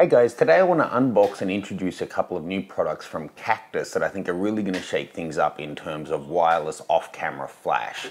Hey guys, today I want to unbox and introduce a couple of new products from Cactus that I think are really going to shake things up in terms of wireless off-camera flash.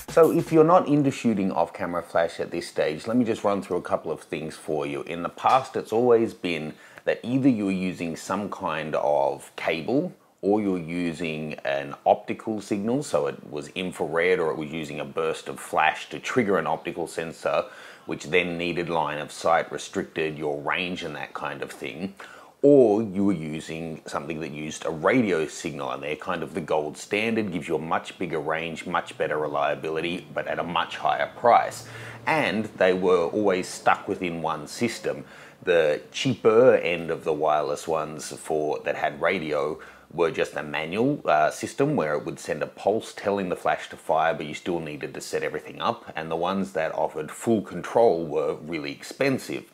So if you're not into shooting off-camera flash at this stage, let me just run through a couple of things for you. In the past, it's always been that either you're using some kind of cable or you're using an optical signal, so it was infrared, or it was using a burst of flash to trigger an optical sensor, which then needed line of sight, restricted your range and that kind of thing. Or you were using something that used a radio signal, and they're kind of the gold standard, gives you a much bigger range, much better reliability, but at a much higher price. And they were always stuck within one system. The cheaper end of the wireless ones that had radio were just a manual system where it would send a pulse telling the flash to fire, but you still needed to set everything up. And the ones that offered full control were really expensive.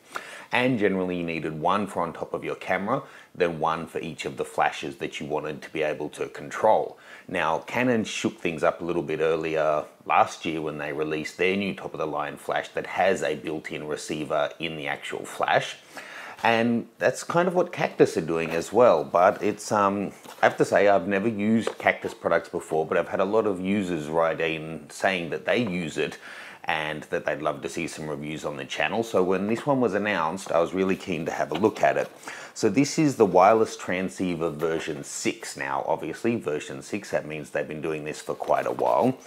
And generally you needed one for on top of your camera, then one for each of the flashes that you wanted to be able to control. Now, Canon shook things up a little bit earlier last year when they released their new top-of-the-line flash that has a built-in receiver in the actual flash. And that's kind of what Cactus are doing as well. But it's, I have to say, I've never used Cactus products before, but I've had a lot of users write in saying that they use it and that they'd love to see some reviews on the channel. So when this one was announced, I was really keen to have a look at it. So this is the wireless transceiver version 6 now. Obviously, version 6, that means they've been doing this for quite a while.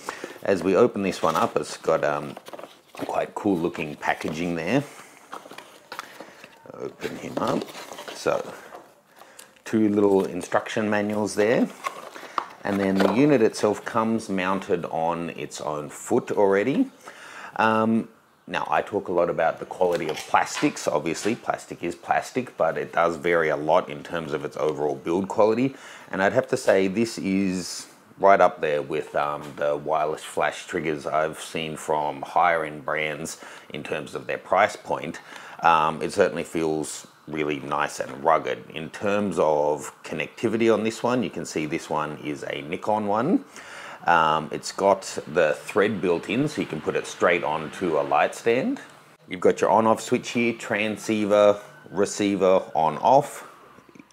As we open this one up, it's got quite cool looking packaging there. Open him up. So, two little instruction manuals there. And then the unit itself comes mounted on its own foot already. Now, I talk a lot about the quality of plastics. Obviously, plastic is plastic, but it does vary a lot in terms of its overall build quality. And I'd have to say this is right up there with the wireless flash triggers I've seen from higher end brands in terms of their price point. It certainly feels really nice and rugged. In terms of connectivity on this one, you can see this one is a Nikon one. It's got the thread built in, so you can put it straight onto a light stand. You've got your on-off switch here, transceiver, receiver, on-off,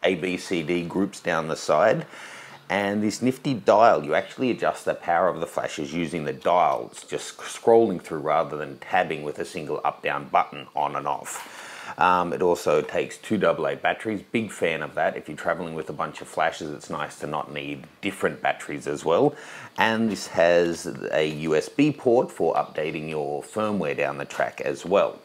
A, B, C, D groups down the side. And this nifty dial, you actually adjust the power of the flashes using the dial. It's just scrolling through rather than tabbing with a single up-down button on and off. It also takes 2 AA batteries. Big fan of that. If you're traveling with a bunch of flashes, it's nice to not need different batteries as well. And this has a USB port for updating your firmware down the track as well.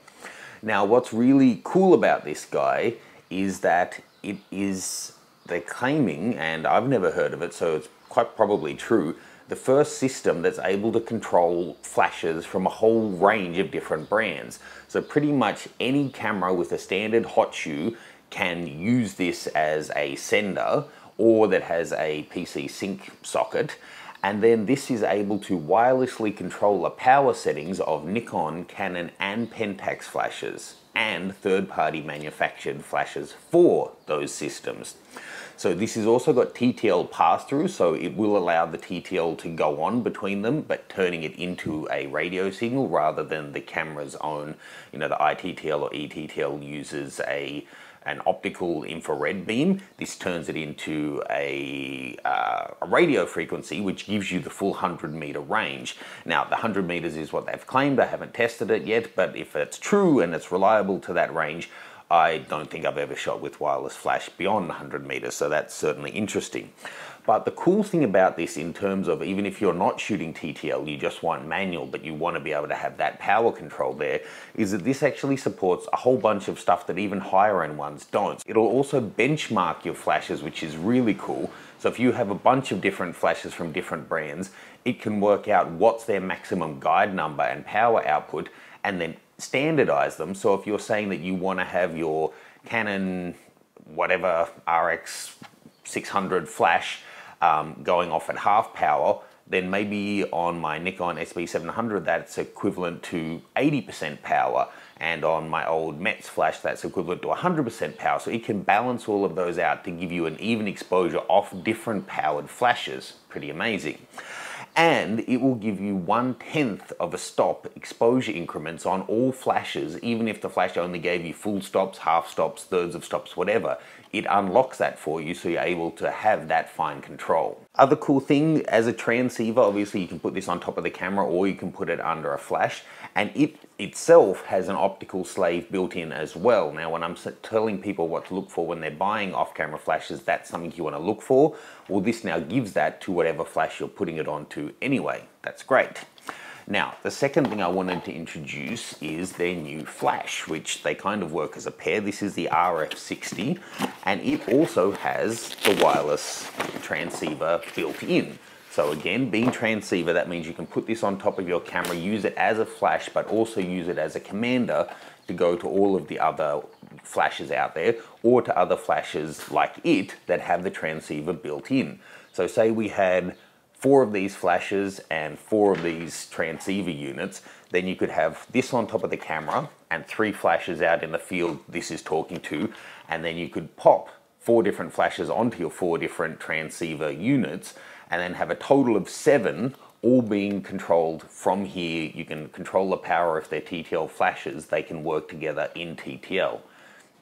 Now, what's really cool about this guy is that it is, they're claiming, and I've never heard of it, so it's quite probably true, the first system that's able to control flashes from a whole range of different brands. So pretty much any camera with a standard hot shoe can use this as a sender, or that has a PC sync socket. And then this is able to wirelessly control the power settings of Nikon, Canon and Pentax flashes and third-party manufactured flashes for those systems. So this has also got TTL pass-through, so it will allow the TTL to go on between them, but turning it into a radio signal rather than the camera's own, you know, the ITTL or ETTL uses an optical infrared beam. This turns it into a radio frequency, which gives you the full 100-meter range. Now, the 100 meters is what they've claimed. I haven't tested it yet, but if it's true and it's reliable to that range, I don't think I've ever shot with wireless flash beyond 100 meters, so that's certainly interesting. But the cool thing about this, in terms of even if you're not shooting TTL, you just want manual, but you want to be able to have that power control there, is that this actually supports a whole bunch of stuff that even higher end ones don't. It'll also benchmark your flashes, which is really cool. So if you have a bunch of different flashes from different brands, it can work out what's their maximum guide number and power output, and then standardize them. So if you're saying that you want to have your Canon whatever RX600 flash going off at half power, then maybe on my Nikon SB700 that's equivalent to 80% power, and on my old Metz flash that's equivalent to 100% power. So it can balance all of those out to give you an even exposure off different powered flashes. Pretty amazing. and it will give you 1/10 of a stop exposure increments on all flashes, even if the flash only gave you full stops, half stops, thirds of stops, whatever. It unlocks that for you, so you're able to have that fine control. Other cool thing, as a transceiver, obviously you can put this on top of the camera or you can put it under a flash, and it itself has an optical slave built in as well. Now, when I'm telling people what to look for when they're buying off-camera flashes, that's something you want to look for. Well, this now gives that to whatever flash you're putting it onto anyway. That's great. Now, the second thing I wanted to introduce is their new flash, which they kind of work as a pair. This is the RF60, and it also has the wireless transceiver built in. So again, being transceiver, that means you can put this on top of your camera, use it as a flash, but also use it as a commander to go to all of the other flashes out there, or to other flashes like it that have the transceiver built in. So say we had 4 of these flashes and 4 of these transceiver units, then you could have this on top of the camera and 3 flashes out in the field this is talking to, and then you could pop 4 different flashes onto your 4 different transceiver units, and then have a total of 7 all being controlled from here. You can control the power. If they're TTL flashes, they can work together in TTL.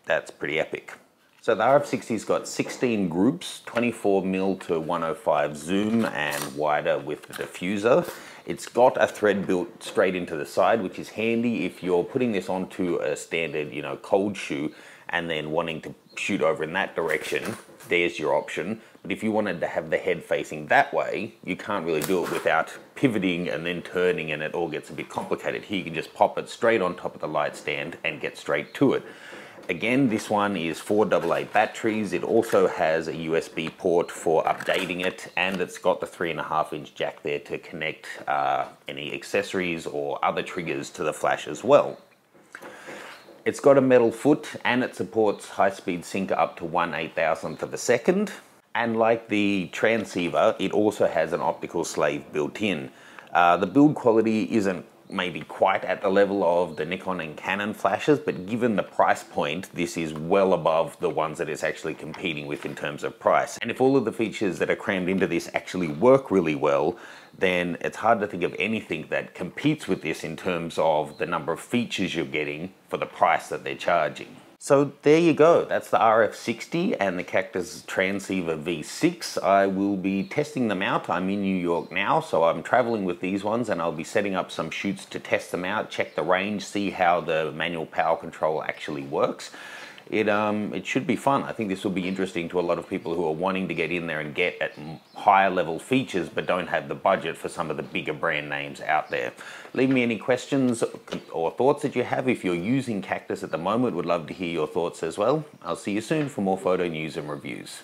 That's pretty epic. So the RF60's got 16 groups, 24mm to 105 zoom, and wider with the diffuser. It's got a thread built straight into the side, which is handy if you're putting this onto a standard, cold shoe and then wanting to shoot over in that direction. There's your option. But if you wanted to have the head facing that way, you can't really do it without pivoting and then turning, and it all gets a bit complicated. Here you can just pop it straight on top of the light stand and get straight to it. Again, this one is 4 AA batteries. It also has a USB port for updating it, and it's got the 3.5-inch jack there to connect any accessories or other triggers to the flash as well. It's got a metal foot, and it supports high-speed sync up to 1/8000th of a second. And like the transceiver, it also has an optical slave built in. The build quality isn't maybe quite at the level of the Nikon and Canon flashes, but given the price point, this is well above the ones that it's actually competing with in terms of price. And if all of the features that are crammed into this actually work really well, then it's hard to think of anything that competes with this in terms of the number of features you're getting for the price that they're charging. So there you go, that's the RF60 and the Cactus Transceiver V6. I will be testing them out. I'm in New York now, so I'm traveling with these ones, and I'll be setting up some shoots to test them out, check the range, see how the manual power control actually works. It should be fun. I think this will be interesting to a lot of people who are wanting to get in there and get at higher level features but don't have the budget for some of the bigger brand names out there. Leave me any questions or thoughts that you have. If you're using Cactus at the moment, would love to hear your thoughts as well. I'll see you soon for more photo news and reviews.